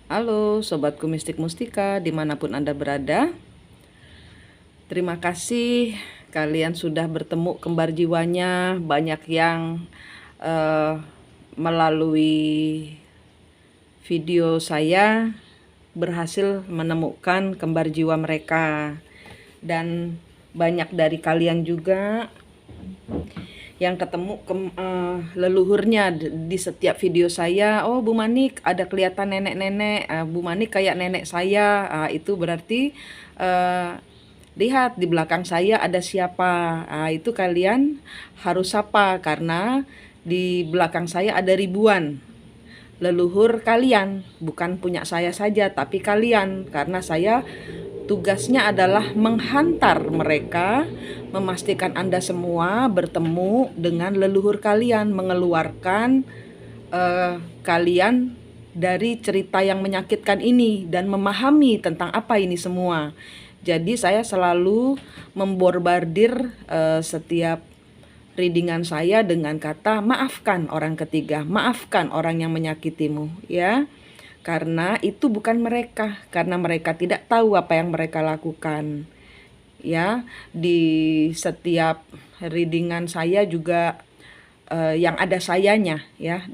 Halo Sobatku Mistik Mustika dimanapun Anda berada. Terima kasih kalian sudah bertemu kembar jiwanya. Banyak yang eh, melalui video saya berhasil menemukan kembar jiwa mereka. Dan banyak dari kalian juga yang ketemu leluhurnya di setiap video saya. Oh, Bu Manik ada kelihatan nenek-nenek, Bu Manik kayak nenek saya. Itu berarti lihat di belakang saya ada siapa. Itu kalian harus sapa karena di belakang saya ada ribuan leluhur kalian, bukan punya saya saja tapi kalian, karena saya tugasnya adalah menghantar mereka, memastikan Anda semua bertemu dengan leluhur kalian, mengeluarkan kalian dari cerita yang menyakitkan ini dan memahami tentang apa ini semua. Jadi saya selalu memborbardir setiap readingan saya dengan kata maafkan orang ketiga, maafkan orang yang menyakitimu, ya. Karena itu bukan mereka, karena mereka tidak tahu apa yang mereka lakukan. Ya, di setiap readingan saya juga yang ada sayanya, ya,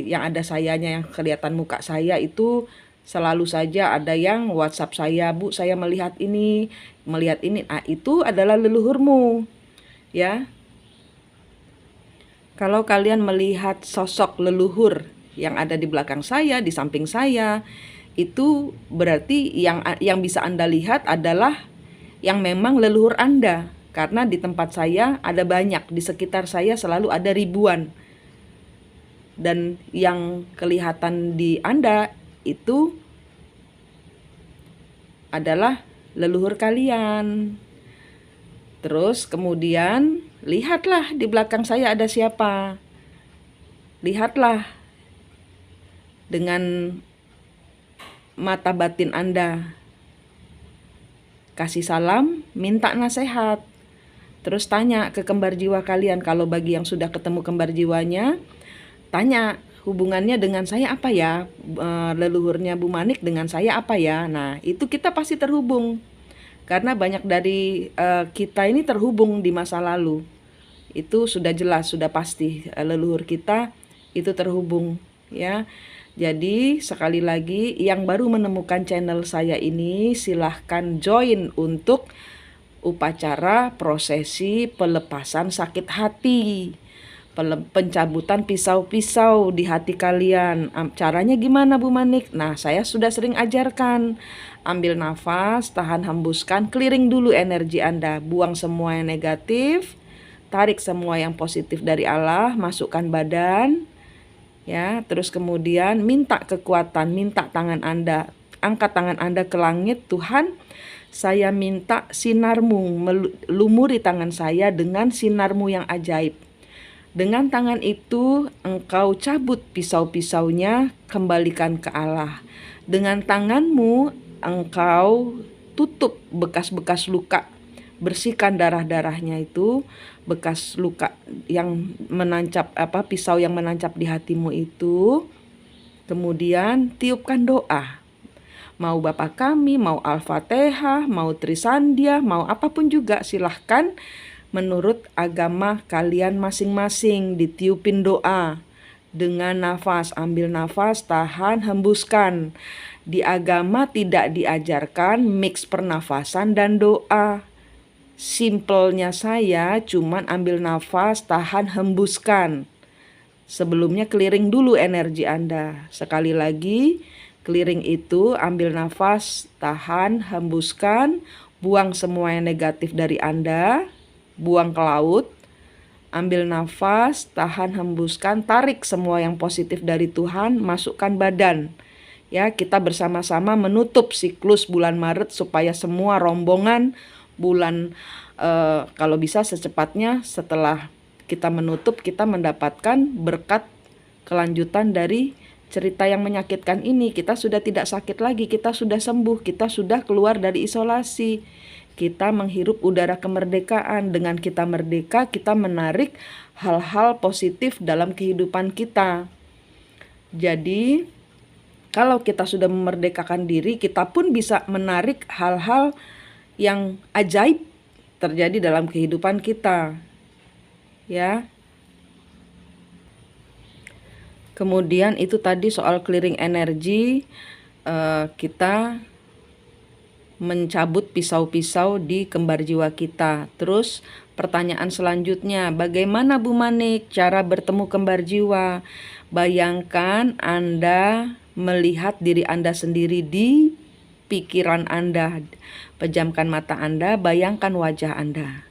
yang ada sayanya yang kelihatan muka saya itu selalu saja ada yang WhatsApp saya, Bu, saya melihat ini, melihat ini. Itu adalah leluhurmu, ya. Kalau kalian melihat sosok leluhur yang ada di belakang saya, di samping saya, itu berarti yang bisa Anda lihat adalah yang memang leluhur Anda. Karena di tempat saya ada banyak, di sekitar saya selalu ada ribuan. Dan yang kelihatan di Anda itu adalah leluhur kalian. Terus kemudian lihatlah di belakang saya ada siapa. Lihatlah dengan mata batin Anda. Kasih salam, minta nasihat. Terus tanya ke kembar jiwa kalian. Kalau bagi yang sudah ketemu kembar jiwanya, tanya hubungannya dengan saya apa ya? Leluhurnya Bu Manik dengan saya apa ya? Nah, itu kita pasti terhubung. Karena banyak dari kita ini terhubung di masa lalu. Itu sudah jelas, sudah pasti leluhur kita itu terhubung, ya. Jadi sekali lagi yang baru menemukan channel saya ini silahkan join untuk upacara prosesi pelepasan sakit hati, pencabutan pisau-pisau di hati kalian. Caranya gimana Bu Manik? Nah, saya sudah sering ajarkan. Ambil nafas, tahan, hembuskan, clearing dulu energi Anda, buang semua yang negatif, tarik semua yang positif dari Allah, masukkan badan, ya. Terus kemudian minta kekuatan, minta tangan Anda, angkat tangan Anda ke langit. Tuhan, saya minta sinarmu melumuri tangan saya dengan sinarmu yang ajaib. Dengan tangan itu engkau cabut pisau-pisaunya, kembalikan ke Allah. Dengan tanganmu engkau tutup bekas-bekas luka, bersihkan darah-darahnya itu, bekas luka yang menancap, pisau yang menancap di hatimu itu. Kemudian tiupkan doa. Mau Bapa Kami, mau Al-Fatihah, mau Trisandia, mau apapun juga silahkan menurut agama kalian masing-masing. Ditiupin doa dengan nafas, ambil nafas, tahan, hembuskan. Di agama tidak diajarkan mix pernafasan dan doa. Simpelnya saya cuman ambil nafas, tahan, hembuskan. Sebelumnya clearing dulu energi Anda. Sekali lagi, clearing itu ambil nafas, tahan, hembuskan, buang semua yang negatif dari Anda, buang ke laut. Ambil nafas, tahan, hembuskan, tarik semua yang positif dari Tuhan, masukkan badan. Ya, kita bersama-sama menutup siklus bulan Maret supaya semua rombongan bulan kalau bisa secepatnya setelah kita menutup, kita mendapatkan berkat kelanjutan dari cerita yang menyakitkan ini. Kita sudah tidak sakit lagi, kita sudah sembuh, kita sudah keluar dari isolasi. Kita menghirup udara kemerdekaan. Dengan kita merdeka, kita menarik hal-hal positif dalam kehidupan kita. Jadi Kalau kita sudah memerdekakan diri, kita pun bisa menarik hal-hal yang ajaib terjadi dalam kehidupan kita, ya. Kemudian itu tadi soal clearing energi, kita mencabut pisau-pisau di kembar jiwa kita. Terus pertanyaan selanjutnya, bagaimana Bu Manik cara bertemu kembar jiwa? Bayangkan Anda melihat diri Anda sendiri di pikiran Anda. Pejamkan mata Anda, bayangkan wajah Anda.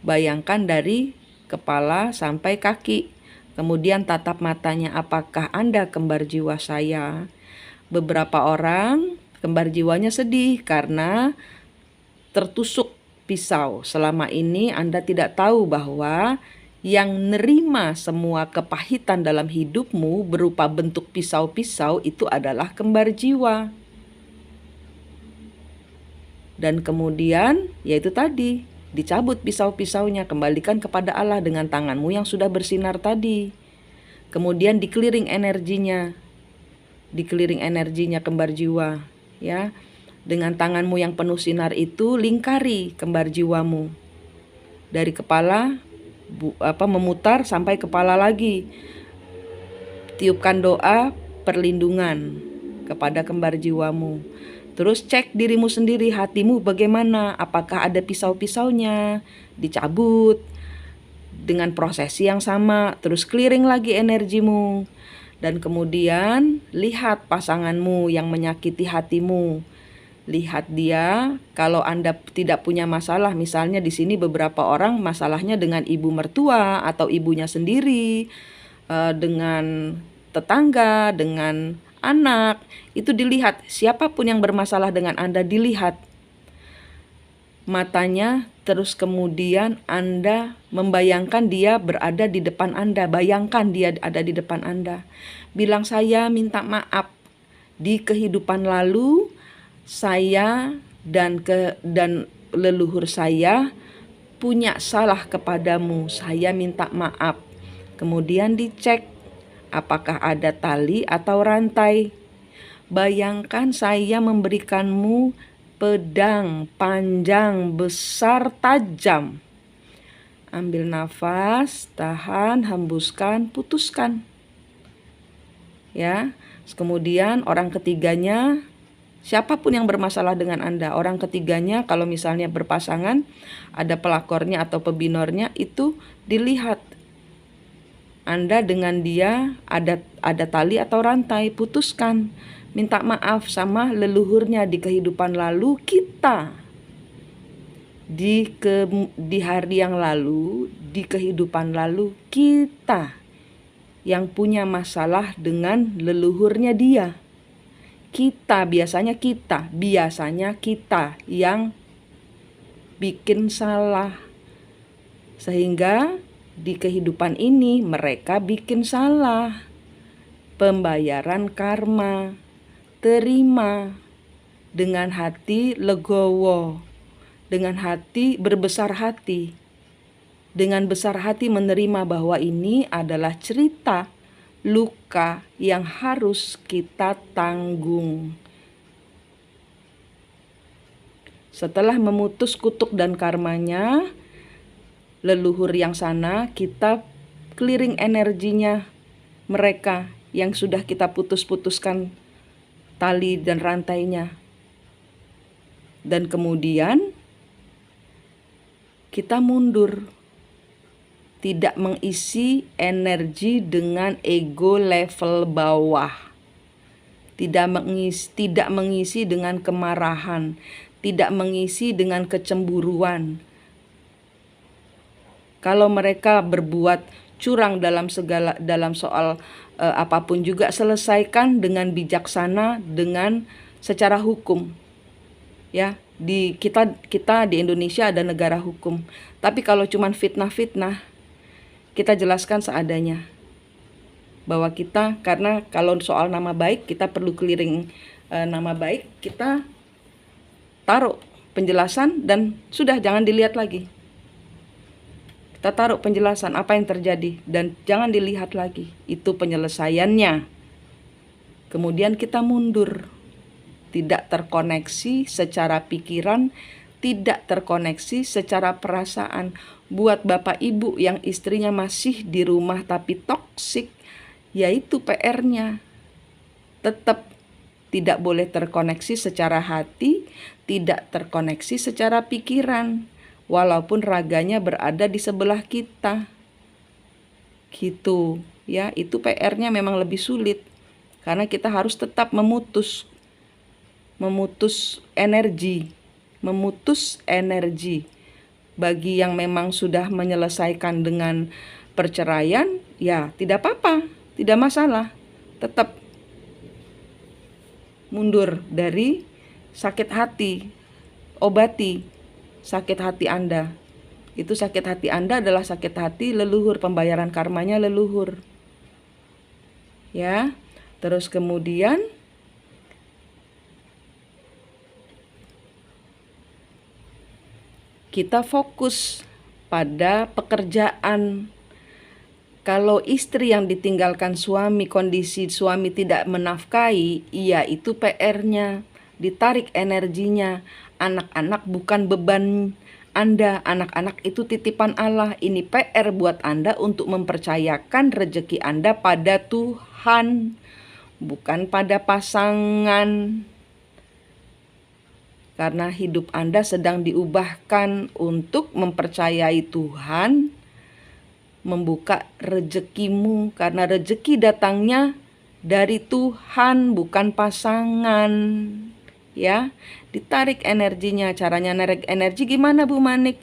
Bayangkan dari kepala sampai kaki. Kemudian tatap matanya, apakah Anda kembar jiwa saya? Beberapa orang kembar jiwanya sedih karena tertusuk pisau. Selama ini Anda tidak tahu bahwa yang nerima semua kepahitan dalam hidupmu berupa bentuk pisau-pisau itu adalah kembar jiwa. Dan kemudian yaitu tadi, dicabut pisau-pisaunya, kembalikan kepada Allah dengan tanganmu yang sudah bersinar tadi. Kemudian dikeliring energinya. Dikeliring energinya kembar jiwa, ya. Dengan tanganmu yang penuh sinar itu lingkari kembar jiwamu. Dari kepala memutar sampai kepala lagi. Tiupkan doa perlindungan kepada kembar jiwamu. Terus cek dirimu sendiri, hatimu bagaimana? Apakah ada pisau-pisaunya? Dicabut dengan prosesi yang sama. Terus clearing lagi energimu. Dan kemudian lihat pasanganmu yang menyakiti hatimu. Lihat dia, kalau Anda tidak punya masalah, misalnya di sini beberapa orang masalahnya dengan ibu mertua atau ibunya sendiri, dengan tetangga, dengan anak, itu dilihat. Siapapun yang bermasalah dengan Anda dilihat matanya, terus kemudian Anda membayangkan dia berada di depan Anda. Bayangkan dia ada di depan Anda. Bilang, saya minta maaf. Di kehidupan lalu saya dan leluhur saya punya salah kepadamu. Saya minta maaf. Kemudian dicek apakah ada tali atau rantai. Bayangkan saya memberikanmu pedang panjang, besar, tajam. Ambil nafas, tahan, hembuskan, putuskan. Ya. Kemudian orang ketiganya, siapapun yang bermasalah dengan Anda, orang ketiganya kalau misalnya berpasangan, ada pelakornya atau pebinornya, itu dilihat. Anda dengan dia ada tali atau rantai, putuskan. Minta maaf sama leluhurnya di kehidupan lalu kita. Di hari yang lalu, di kehidupan lalu kita yang punya masalah dengan leluhurnya dia. Biasanya kita yang bikin salah. Sehingga di kehidupan ini mereka bikin salah. Pembayaran karma. Terima dengan hati legowo, dengan hati berbesar hati, dengan besar hati menerima bahwa ini adalah cerita luka yang harus kita tanggung. Setelah memutus kutuk dan karmanya, leluhur yang sana, kita clearing energinya mereka yang sudah kita putuskan tali dan rantainya. Dan kemudian kita mundur. Tidak mengisi energi dengan ego level bawah. Tidak mengisi dengan kemarahan, tidak mengisi dengan kecemburuan. Kalau mereka berbuat curang dalam soal apapun juga, selesaikan dengan bijaksana, dengan secara hukum. Ya, kita di Indonesia ada negara hukum. Tapi kalau cuman fitnah-fitnah, kita jelaskan seadanya. Bahwa kita, karena kalau soal nama baik, kita perlu clearing nama baik, kita taruh penjelasan dan sudah, jangan dilihat lagi. Kita taruh penjelasan apa yang terjadi dan jangan dilihat lagi. Itu penyelesaiannya. Kemudian kita mundur, tidak terkoneksi secara pikiran, tidak terkoneksi secara perasaan. Buat bapak ibu yang istrinya masih di rumah tapi toksik, yaitu PR-nya. Tetap tidak boleh terkoneksi secara hati, tidak terkoneksi secara pikiran, walaupun raganya berada di sebelah kita. Gitu ya, itu PR-nya memang lebih sulit. Karena kita harus tetap memutus energi. Bagi yang memang sudah menyelesaikan dengan perceraian, ya tidak apa-apa, tidak masalah. Tetap mundur dari sakit hati, obati sakit hati Anda. Itu sakit hati Anda adalah sakit hati leluhur, pembayaran karmanya leluhur. Ya, terus kemudian kita fokus pada pekerjaan. Kalau istri yang ditinggalkan suami, kondisi suami tidak menafkahi, iya itu PR-nya, ditarik energinya. Anak-anak bukan beban Anda, anak-anak itu titipan Allah. Ini PR buat Anda untuk mempercayakan rezeki Anda pada Tuhan, bukan pada pasangan. Karena hidup Anda sedang diubahkan untuk mempercayai Tuhan, membuka rezekimu, karena rezeki datangnya dari Tuhan, bukan pasangan. Ya, ditarik energinya. Caranya narik energi gimana, Bu Manik?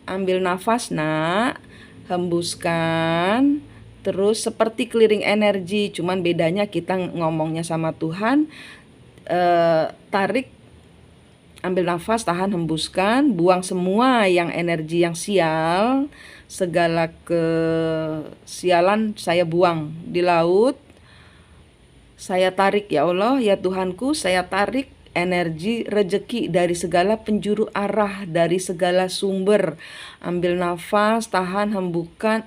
Ambil nafas, Nak, hembuskan, terus seperti clearing energi. Cuman bedanya kita ngomongnya sama Tuhan, tarik, ambil nafas, tahan, hembuskan, buang semua yang energi yang sial, segala kesialan saya buang di laut. Saya tarik, ya Allah, ya Tuhanku, saya tarik energi rezeki dari segala penjuru arah, dari segala sumber. Ambil nafas, tahan,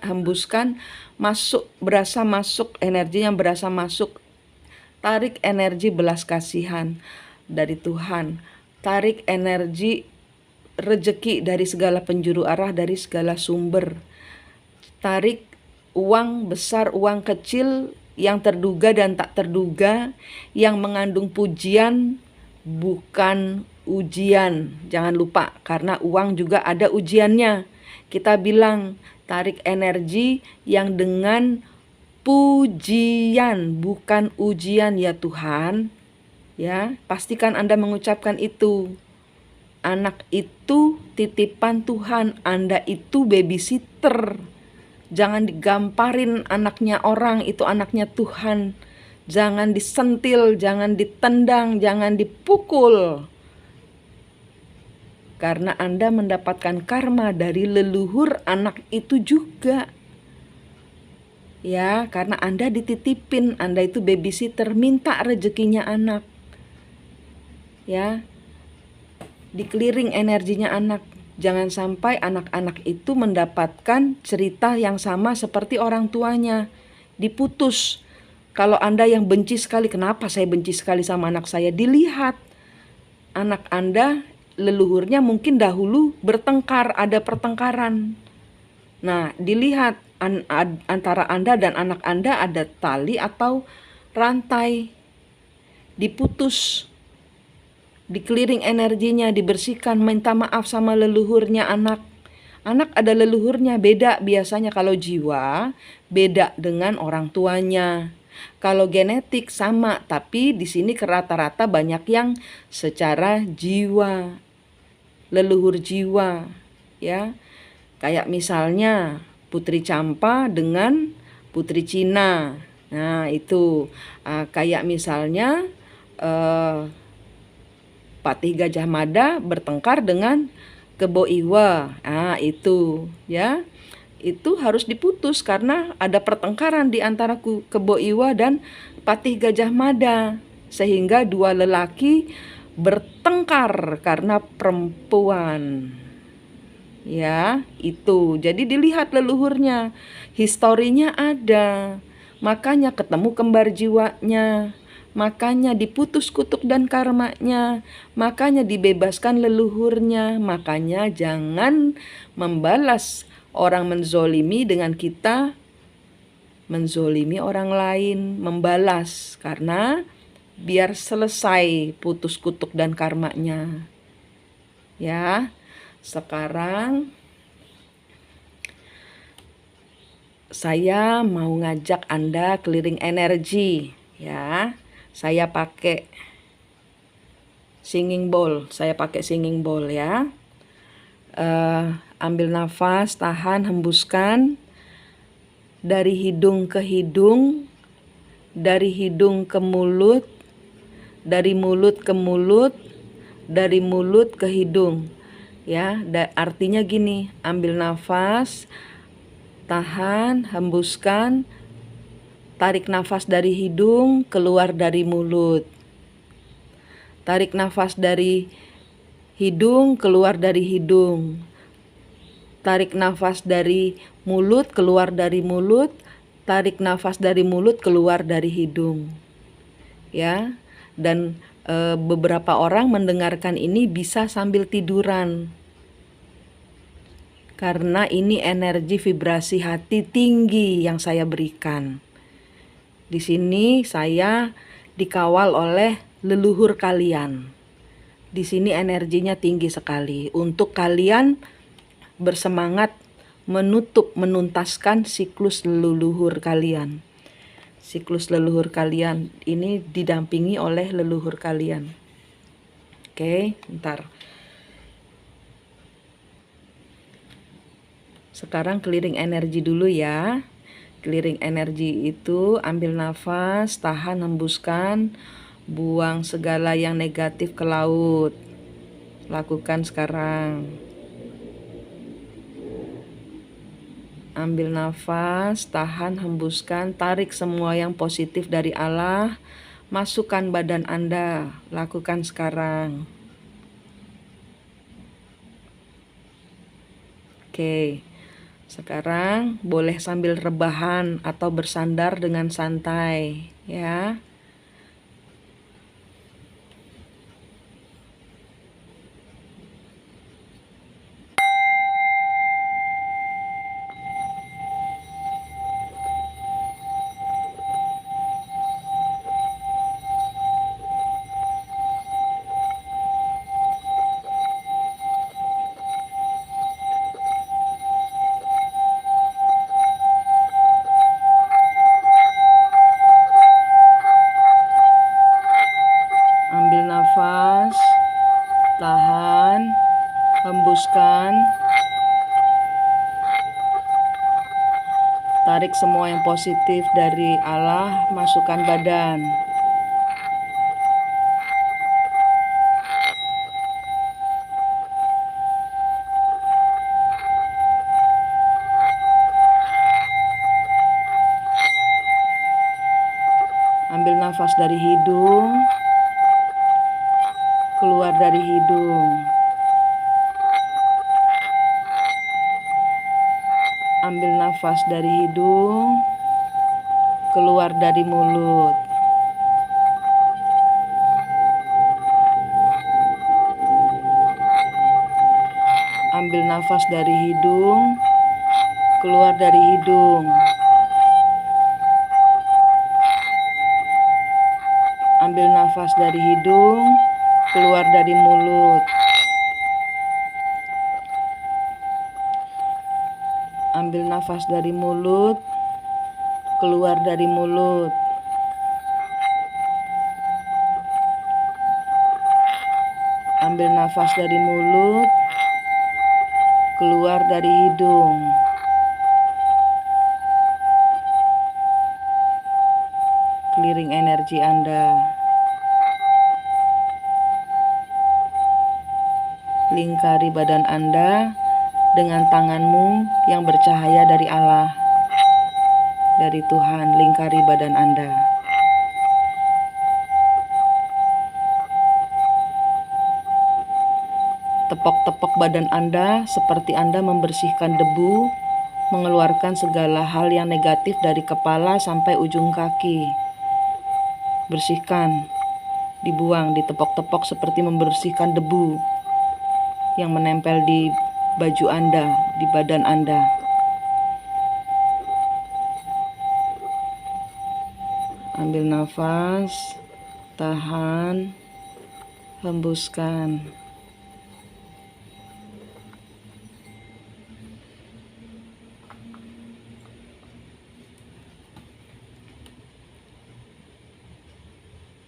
hembuskan, masuk, berasa masuk, energi yang berasa masuk. Tarik energi belas kasihan dari Tuhan. Tarik energi rezeki dari segala penjuru arah, dari segala sumber. Tarik uang besar, uang kecil, yang terduga dan tak terduga, yang mengandung pujian bukan ujian. Jangan lupa, karena uang juga ada ujiannya. Kita bilang tarik energi yang dengan pujian, bukan ujian, ya Tuhan. Ya, pastikan Anda mengucapkan itu. Anak itu titipan Tuhan, Anda itu babysitter. Jangan digamparin anaknya orang, itu anaknya Tuhan. Jangan disentil, jangan ditendang, jangan dipukul. Karena Anda mendapatkan karma dari leluhur anak itu juga. Ya, karena Anda dititipin, Anda itu babysitter, minta rezekinya anak. Ya, di-clearing energinya anak. Jangan sampai anak-anak itu mendapatkan cerita yang sama seperti orang tuanya, diputus. Kalau Anda yang benci sekali, kenapa saya benci sekali sama anak saya? Dilihat anak Anda, leluhurnya mungkin dahulu bertengkar, ada pertengkaran. Nah, dilihat antara Anda dan anak Anda ada tali atau rantai, diputus. Di-clearing energinya, dibersihkan, minta maaf sama leluhurnya anak. Anak ada leluhurnya, beda biasanya kalau jiwa, beda dengan orang tuanya. Kalau genetik sama, tapi di sini rata-rata banyak yang secara jiwa, leluhur jiwa, ya. Kayak misalnya Putri Campa dengan Putri Cina. Nah, itu kayak misalnya Patih Gajah Mada bertengkar dengan Kebo Iwa. Nah, itu ya. Itu harus diputus karena ada pertengkaran di antara Kebo Iwa dan Patih Gajah Mada. Sehingga dua lelaki bertengkar karena perempuan. Ya, itu. Jadi dilihat leluhurnya. Historinya ada. Makanya ketemu kembar jiwanya. makanya diputus kutuk dan karmanya, makanya dibebaskan leluhurnya. Makanya jangan membalas orang menzolimi dengan kita menzolimi orang lain, membalas, karena biar selesai putus kutuk dan karmanya. Ya, sekarang saya mau ngajak Anda clearing energi, ya. Saya pakai singing bowl, ya. Ambil nafas, tahan, hembuskan dari hidung ke hidung, dari hidung ke mulut, dari mulut ke mulut, dari mulut ke hidung. Ya, artinya gini, ambil nafas, tahan, hembuskan, tarik nafas dari hidung, keluar dari mulut. Tarik nafas dari hidung, keluar dari hidung. Tarik nafas dari mulut, keluar dari mulut. Tarik nafas dari mulut, keluar dari hidung. Ya, dan beberapa orang mendengarkan ini bisa sambil tiduran. Karena ini energi vibrasi hati tinggi yang saya berikan. Di sini saya dikawal oleh leluhur kalian. Di sini energinya tinggi sekali untuk kalian bersemangat menuntaskan siklus leluhur kalian. Siklus leluhur kalian ini didampingi oleh leluhur kalian. Oke, bentar. Sekarang clearing energi dulu ya. Clearing energi itu ambil nafas, tahan, hembuskan, buang segala yang negatif ke laut. Lakukan sekarang. Ambil nafas, tahan, hembuskan, tarik semua yang positif dari Allah, masukkan badan Anda. Lakukan sekarang. Oke. Sekarang boleh sambil rebahan atau bersandar dengan santai, ya. Ambil nafas, tahan, hembuskan, tarik semua yang positif dari Allah, masukkan badan. Ambil nafas dari hidung, keluar dari hidung. Ambil nafas dari hidung, keluar dari mulut. Ambil nafas dari hidung, keluar dari hidung. Ambil nafas dari hidung, keluar dari mulut. Ambil nafas dari mulut, keluar dari mulut. Ambil nafas dari mulut, keluar dari hidung. Clearing energi Anda. Lingkari badan Anda dengan tanganmu yang bercahaya dari Allah, dari Tuhan. Lingkari badan Anda. Tepok-tepok badan Anda seperti Anda membersihkan debu, mengeluarkan segala hal yang negatif dari kepala sampai ujung kaki. bersihkan, dibuang, ditepok-tepok seperti membersihkan debu yang menempel di baju Anda, di badan Anda. Ambil nafas, tahan, hembuskan.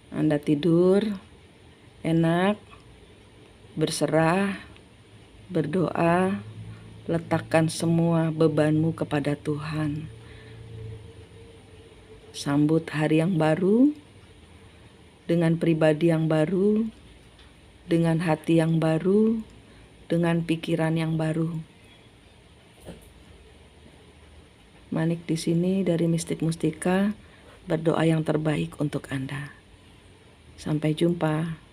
Anda tidur enak, berserah, berdoa, letakkan semua bebanmu kepada Tuhan. Sambut hari yang baru dengan pribadi yang baru, dengan hati yang baru, dengan pikiran yang baru. Manik di sini dari Mistik Mustika berdoa yang terbaik untuk Anda. Sampai jumpa.